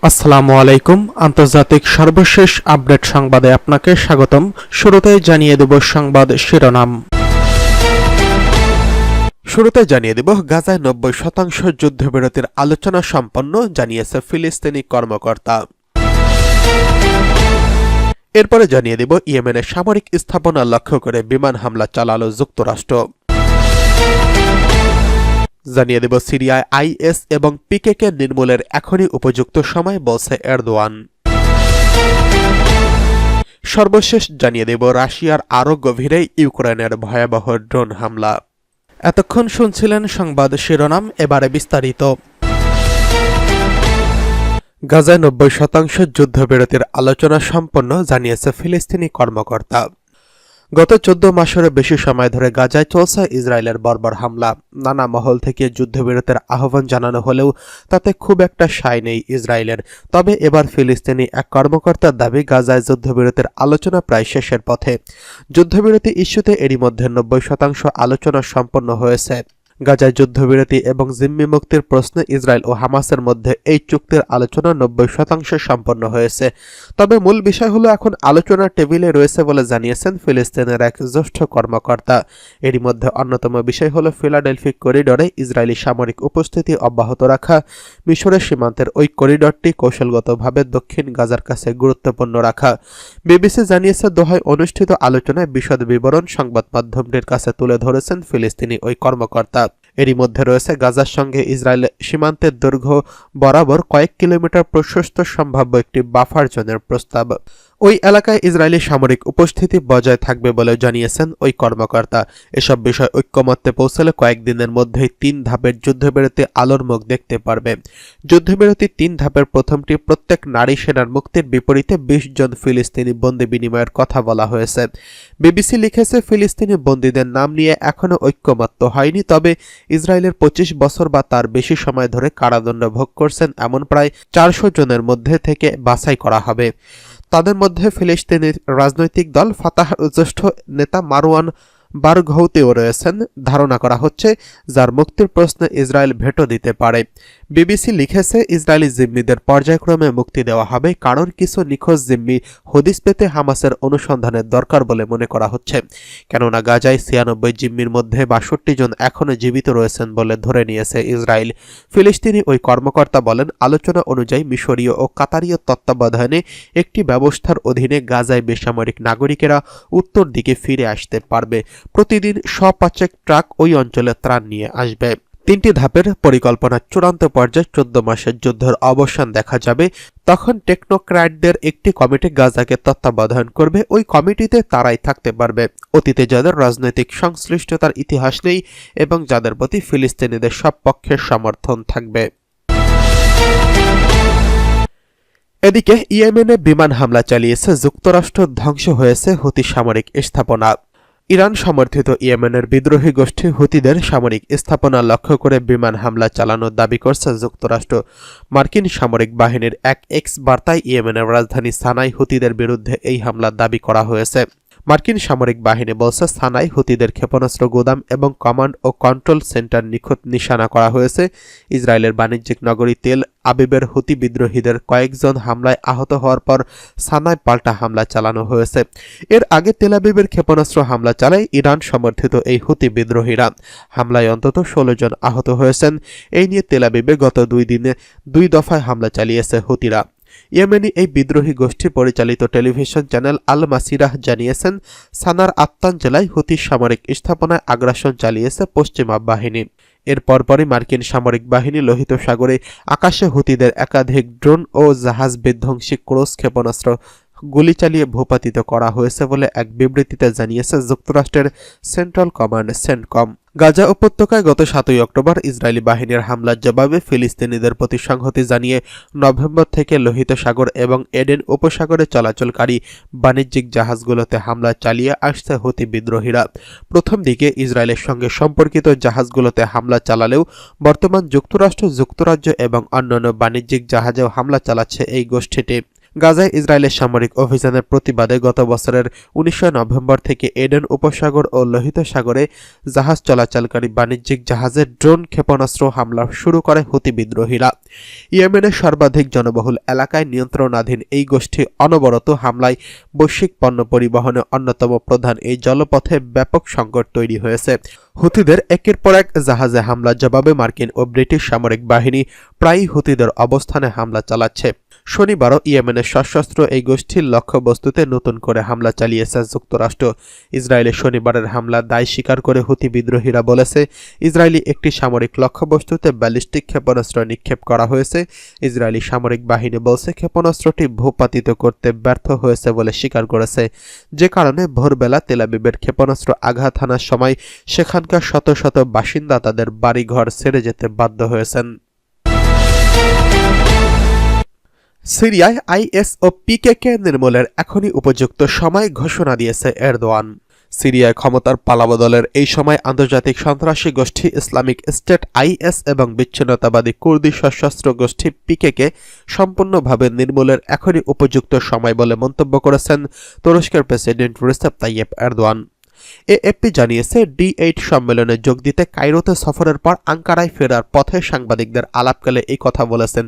আসসালামু আলাইকুম। আন্তর্জাতিক সর্বশেষ আপডেট সংবাদে আপনাকে স্বাগতম। শুরুতেই জানিয়ে দেব সংবাদ শিরোনাম। গাজায় 90% যুদ্ধবিরতির আলোচনা সম্পন্ন, জানিয়েছে ফিলিস্তিনি কর্মকর্তা। এরপরে জানিয়ে দেব ইয়েমেনের সামরিক স্থাপনা লক্ষ্য করে বিমান হামলা চালালো যুক্তরাষ্ট্র। জানিয়ে দেব সিরিয়ায় আইএস এবং পিকেকে নির্মূলের এখনই উপযুক্ত সময়, বলছে এরদোয়ান। সর্বশেষ জানিয়ে দেব রাশিয়ার আরও গভীরে ইউক্রেনের ভয়াবহ ড্রোন হামলা। এতক্ষণ শুনছিলেন সংবাদ শিরোনাম, এবারে বিস্তারিত। গাজায় 90% যুদ্ধবিরতির আলোচনা সম্পন্ন, জানিয়েছে ফিলিস্তিনি কর্মকর্তা। গত 14 মাসেরও বেশি সময় ধরে গাজায় চলছে ইসরায়েলের বর্বর হামলা। নানা মহল থেকে যুদ্ধবিরতির আহ্বান জানানো হলেও তাতে খুব একটা সায় নেই ইসরায়েলের। তবে এবার ফিলিস্তিনি এক কর্মকর্তার দাবি, গাজায় যুদ্ধবিরতির আলোচনা প্রায় শেষের পথে। যুদ্ধবিরতি ইস্যুতে এরই মধ্যে 90% আলোচনা সম্পন্ন হয়েছে। গাজায় যুদ্ধবিরতি এবং জিম্মি মুক্তির প্রশ্নে ইসরায়েল ও হামাসের মধ্যে এই চুক্তির আলোচনা 90% সম্পন্ন হয়েছে। তবে মূল বিষয় হলো এখন আলোচনার টেবিলে রয়েছে বলে জানিয়েছেন ফিলিস্তিনের এক জ্যেষ্ঠ কর্মকর্তা। এরই মধ্যে অন্যতম বিষয় হলো ফিলাডেলফি করিডরে ইসরায়েলি সামরিক উপস্থিতি অব্যাহত রাখা। মিশরের সীমান্তের ওই করিডরটি কৌশলগতভাবে দক্ষিণ গাজার কাছে গুরুত্বপূর্ণ রাখা। বিবিসি জানিয়েছে দোহায় অনুষ্ঠিত আলোচনায় বিশদ বিবরণ সংবাদ মাধ্যমটির কাছে তুলে ধরেছেন ফিলিস্তিনি ওই কর্মকর্তা। এরই মধ্যে রয়েছে গাজার সঙ্গে ইসরায়েল সীমান্তের দৈর্ঘ্য বরাবর কয়েক কিলোমিটার প্রশস্ত সম্ভাব্য একটি বাফার জোনের প্রস্তাব। ওই এলাকায় ইসরায়েলি সামরিক উপস্থিতি বজায় থাকবে বলে জানিয়েছেন ওই কর্মকর্তা। এসব বিষয় ঐক্যমত্যে পৌঁছালে কয়েকদিনের মধ্যেই 3 ধাপের যুদ্ধবিরতি আলোর মুখ দেখতে পারবে। যুদ্ধবিরতি 3 ধাপের প্রথমটি প্রত্যেক নারী সেনার মুক্তির বিপরীতে 20 জন ফিলিস্তিনি বন্দী বিনিময়ের কথা বলা হয়েছে। বিবিসি লিখেছে, ফিলিস্তিনি বন্দীদের নাম নিয়ে এখনও ঐক্যমত্য হয়নি, তবে ইসরায়েলের 25 বছর বা তার বেশি সময় ধরে কারাদণ্ড ভোগ করছেন এমন প্রায় 400 জনের মধ্যে থেকে বাছাই করা হবে। তাদের মধ্যে ফিলিস্তিনের রাজনৈতিক দল ফাতাহর জ্যেষ্ঠ নেতা মারওয়ান বারঘৌতিও রয়েছেন, ধারণা করা হচ্ছে, যার মুক্তির প্রশ্নে ইসরায়েল ভেটো দিতে পারে। বিবিসি লিখেছে, ইসরায়েলি জিম্মিদের পর্যায়ক্রমে মুক্তি দেওয়া হবে, কারণ কিছু নিখোঁজ জিম্মি হদিস পেতে হামাসের অনুসন্ধানের দরকার বলে মনে করা হচ্ছে। কেননা গাজায় 96 জিম্মির মধ্যে 62 জন এখনও জীবিত রয়েছেন বলে ধরে নিয়েছে ইসরায়েল। ফিলিস্তিনি ওই কর্মকর্তা বলেন, আলোচনা অনুযায়ী মিশরীয় ও কাতারীয় তত্ত্বাবধানে একটি ব্যবস্থার অধীনে গাজায় বেসামরিক নাগরিকেরা উত্তর দিকে ফিরে আসতে পারবে। প্রতিদিন 105 ট্রাক ওই অঞ্চলে ত্রাণ নিয়ে আসবে। 3টি ধাপের পরিকল্পনার চূড়ান্ত পর্যায়ে 14 মাসের যুদ্ধের অবসান দেখা যাবে। তখন টেকনোক্র্যাটদের একটি কমিটি গাজাকে তত্ত্বাবধান করবে। ওই কমিটিতে তারাই থাকতে পারবে অতীতে যাদের রাজনৈতিক সংশ্লিষ্টতার ইতিহাস নেই এবং যাদের প্রতি ফিলিস্তিনিদের সব পক্ষের সমর্থন থাকবে। এদিকে ইয়েমেনে বিমান হামলা চালিয়েছে যুক্তরাষ্ট্র, ধ্বংস হয়েছে হুতি সামরিক স্থাপনা। ইরান সমর্থিত ইয়েমেনের বিদ্রোহী গোষ্ঠী হুতিদের সামরিক স্থাপনা লক্ষ্য করে বিমান হামলা চালানোর দাবি করছে যুক্তরাষ্ট্র। মার্কিন সামরিক বাহিনীর এক এক্স বার্তায় ইয়েমেনের রাজধানী সানায় হুতিদের বিরুদ্ধে এই হামলার দাবি করা হয়েছে। মার্কিন সামরিক বাহিনী বলছে, সানায় হুতিদের ক্ষেপণাস্ত্র গোদাম এবং কমান্ড ও কন্ট্রোল সেন্টার নিখুঁত নিশানা করা হয়েছে। ইসরায়েলের বাণিজ্যিক নগরী তেল আবিবের হুতি বিদ্রোহীদের কয়েকজন হামলায় আহত হওয়ার পর সানায় পাল্টা হামলা চালানো হয়েছে। এর আগে তেল আবিবের ক্ষেপণাস্ত্র হামলা চালায় ইরান সমর্থিত এই হুতি বিদ্রোহীরা। হামলায় অন্তত 16 জন আহত হয়েছেন। এই নিয়ে তেল আবিবে গত 2 দিনে 2 দফায় হামলা চালিয়েছে হুতিরা। ইয়েমেনি এই বিদ্রোহী গোষ্ঠী পরিচালিত টেলিভিশন চ্যানেল আল মাসিরাহ জানিয়েছেন, সানার আত্তান জেলায় হুতি সামরিক স্থাপনায় আগ্রাসন চালিয়েছে পশ্চিমা বাহিনী। এর পরপরই মার্কিন সামরিক বাহিনী লোহিত সাগরে আকাশে হুতিদের একাধিক ড্রোন ও জাহাজ বিধ্বংসী ক্রুজ ক্ষেপণাস্ত্র গুলি চালিয়ে ভূপাতিত করা হয়েছে বলে এক বিবৃতিতে জানিয়েছে যুক্তরাষ্ট্রের সেন্ট্রাল কমান্ড সেন্টকম। গাজা উপত্যকায় গত 7 অক্টোবর ইসরায়েলি বাহিনীর হামলার জবাবে ফিলিস্তিনিদের প্রতি সংহতি জানিয়ে নভেম্বর থেকে লোহিত সাগর এবং এডেন উপসাগরে চলাচলকারী বাণিজ্যিক জাহাজগুলোতে হামলা চালিয়ে আসছে হুতি বিদ্রোহীরা। প্রথম দিকে ইসরায়েলের সঙ্গে সম্পর্কিত জাহাজগুলোতে হামলা চালালেও বর্তমান যুক্তরাষ্ট্র, যুক্তরাজ্য এবং অন্যান্য বাণিজ্যিক জাহাজেও হামলা চালাচ্ছে এই গোষ্ঠীটি। গাজায় ইসরায়েলের সামরিক অভিযানের প্রতিবাদে গত বছরের 19 নভেম্বর থেকে এডেন উপসাগর ও লোহিত সাগরে জাহাজ চলাচলকারী বাণিজ্যিক জাহাজে ড্রোন ক্ষেপণাস্ত্র হামলা শুরু করে হুতি বিদ্রোহীরা। ইয়েমেনের সর্বাধিক জনবহুল এলাকায় নিয়ন্ত্রণাধীন এই গোষ্ঠী অনবরত হামলায় বৈশ্বিক পণ্য পরিবহনে অন্যতম প্রধান এই জলপথে ব্যাপক সংকট তৈরি হয়েছে। হুতিদের একের পর এক জাহাজে হামলার জবাবে মার্কিন ও ব্রিটিশ সামরিক বাহিনী প্রায়ই হুতিদের অবস্থানে হামলা চালাচ্ছে। শনিবারও ইয়েমেনের সশস্ত্র এই গোষ্ঠীর লক্ষ্যবস্তুতে নতুন করে হামলা চালিয়েছে যুক্তরাষ্ট্র। ইসরায়েলের শনিবারের হামলার দায় স্বীকার করে হুতি বিদ্রোহীরা বলেছে, ইসরায়েলি একটি সামরিক লক্ষ্যবস্তুতে ব্যালিস্টিক ক্ষেপণাস্ত্র নিক্ষেপ করা হয়েছে। ইসরায়েলি সামরিক বাহিনী বলছে ক্ষেপণাস্ত্রটি ভূপাতিত করতে ব্যর্থ হয়েছে বলে স্বীকার করেছে, যে কারণে ভোরবেলা তেল আবিবের ক্ষেপণাস্ত্র আঘাত হানার সময় সেখানকার শত শত বাসিন্দা তাদের বাড়িঘর ছেড়ে যেতে বাধ্য হয়েছেন। সিরিয়ায় আইএস ও পিকেকে নির্মূলের এখনই উপযুক্ত সময় ঘোষণা দিয়েছে এরদোয়ান। সিরিয়ায় ক্ষমতার পালাবদলের এই সময় আন্তর্জাতিক সন্ত্রাসী গোষ্ঠী ইসলামিক স্টেট আইএস এবং বিচ্ছিন্নতাবাদী কুর্দি সশস্ত্র গোষ্ঠী পিকেকে সম্পূর্ণভাবে নির্মূলের এখনই উপযুক্ত সময় বলে মন্তব্য করেছেন তুরস্কের president Recep Tayyip Erdogan. AFP জানিয়েছে, D8 সম্মেলনে যোগ দিতে কায়রোতে সফরের পর আঙ্কারায় ফেরার পথে সাংবাদিকদের আলাপকালে এই কথা বলেছেন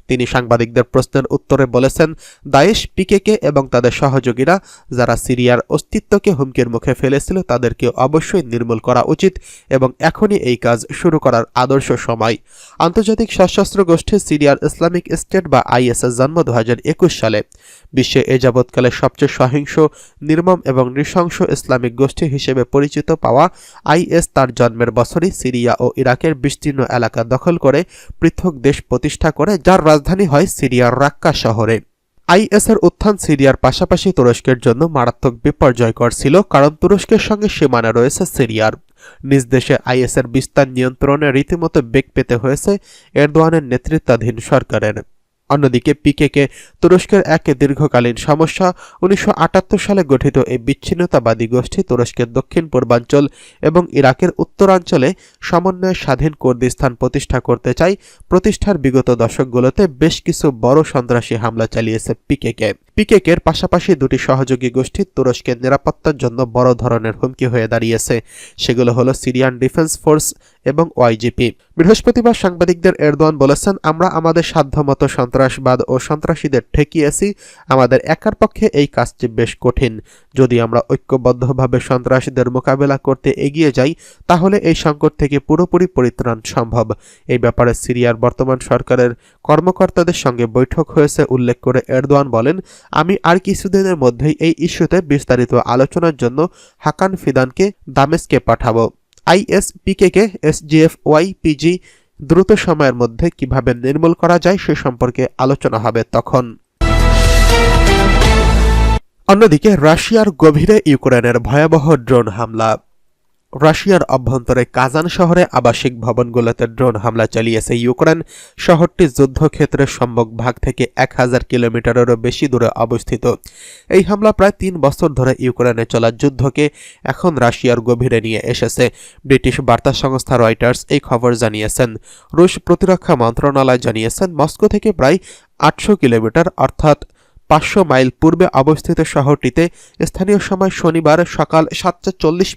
তিনি সাংবাদিকদের প্রশ্নের উত্তরে বলেছেন, দায়েশ, পিকেকে এবং তাদের সহযোগীরা যারা সিরিয়ার অস্তিত্বকে হুমকির মুখে ফেলেছিল তাদেরকে অবশ্যই নির্মূল করা উচিত এবং এখনই এই কাজ শুরু করার আদর্শ সময়। আন্তর্জাতিক সশস্ত্র গোষ্ঠী সিরিয়ার ইসলামিক স্টেট বা আইএসের জন্ম 2021 সালে। বিশ্বে এ যাবৎকালে সবচেয়ে সহিংস, নির্মম এবং নৃশংস ইসলামিক গোষ্ঠী হিসেবে পরিচিত পাওয়া আইএস তার জন্মের বছরই সিরিয়া ও ইরাকের বিস্তীর্ণ এলাকা দখল করে পৃথক দেশ প্রতিষ্ঠা করে, যার রাজধানী হয় সিরিয়ার রাক্কা শহরে। আইএসের উত্থান সিরিয়ার পাশাপাশি তুরস্কের জন্য মারাত্মক বিপর্যয়কর ছিল, কারণ তুরস্কের সঙ্গে সীমানা রয়েছে সিরিয়ার। নিজ দেশে আইএসের বিস্তার নিয়ন্ত্রণে রীতিমতো বেগ পেতে হয়েছে এরদোয়ানের নেতৃত্বাধীন সরকারের। অন্যদিকে পিকেকে তুরস্কের এক দীর্ঘকালীন সমস্যা। 1978 সালে গঠিত এই বিচ্ছিন্নতাবাদী গোষ্ঠী তুরস্কের দক্ষিণ পূর্বাঞ্চল এবং ইরাকের উত্তরাঞ্চলে সমন্বয়ে স্বাধীন কুর্দিস্তান প্রতিষ্ঠা করতে চায়। প্রতিষ্ঠার বিগত দশকগুলোতে বেশ কিছু বড় সন্ত্রাসী হামলা চালিয়েছে পিকেকের পাশাপাশি দুটি সহযোগী গোষ্ঠী তুরস্কের নিরাপত্তার জন্য বড় ধরনের হুমকি হয়ে দাঁড়িয়েছে। সেগুলো হলো সিরিয়ান ডিফেন্স ফোর্স এবং ওয়াইজিপি। বৃহস্পতিবার সাংবাদিকদের এরদোয়ান বলেছেন, আমরা আমাদের সাধ্যমতো সন্ত্রাসবাদ ও সন্ত্রাসীদের ঠেকিয়েছি। আমাদের একার পক্ষে এই কাজটি বেশ কঠিন। যদি আমরা ঐক্যবদ্ধভাবে সন্ত্রাসীদের মোকাবেলা করতে এগিয়ে যাই তাহলে এই সংকট থেকে পুরোপুরি পরিত্রাণ সম্ভব। এই ব্যাপারে সিরিয়ার বর্তমান সরকারের কর্মকর্তাদের সঙ্গে বৈঠক হয়েছে উল্লেখ করে এরদোয়ান বলেন, আমি আর কিছুদিনের মধ্যেই এই ইস্যুতে বিস্তারিত আলোচনার জন্য হাকান ফিদানকে দামেস্কে পাঠাবো। আইএস, পিকেকে, এসজিএফ, ওয়াইপিজি দ্রুত সময়ের মধ্যে কিভাবে নির্মূল করা যায় সে সম্পর্কে আলোচনা হবে তখন। অন্যদিকে রাশিয়ার গভীরে ইউক্রেনের ভয়াবহ ড্রোন হামলা। রাশিয়ার অভ্যন্তরে কাজান শহরে আবাসিক ভবনগুলোতে ড্রোন হামলা চালিয়েছে ইউক্রেন। শহরটি যুদ্ধক্ষেত্রের সম্মুখভাগ থেকে 1000 কিলোমিটারেরও বেশি দূরে অবস্থিত। এই হামলা প্রায় 3 বছর ধরে ইউক্রেনে চলা যুদ্ধকে এখন রাশিয়ার গভীরে নিয়ে এসেছে। ব্রিটিশ বার্তা সংস্থা রয়টার্স এই খবর জানিয়েছেন। রুশ প্রতিরক্ষা মন্ত্রণালয় জানিয়েছেন, মস্কো থেকে প্রায় 800 কিলোমিটার অর্থাৎ 500 মাইল পূর্বে অবস্থিত শহরটিতে স্থানীয় সময় শনিবার সকাল 7:40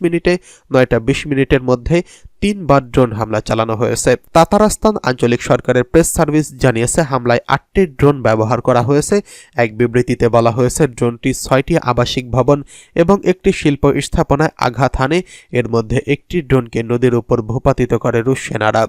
9:20 মধ্যে 3 বার ড্রোন হামলা চালানো হয়েছে। তাতারাস্তান আঞ্চলিক সরকারের প্রেস সার্ভিস জানিয়েছে, হামলায় 8টি ড্রোন ব্যবহার করা হয়েছে। এক বিবৃতিতে বলা হয়েছে, ড্রোনটি 6টি আবাসিক ভবন এবং একটি শিল্প স্থাপনায় আঘাত হানে। এর মধ্যে একটি ড্রোনকে নদীর উপর ভূপাতিত করে রুশ সেনারা।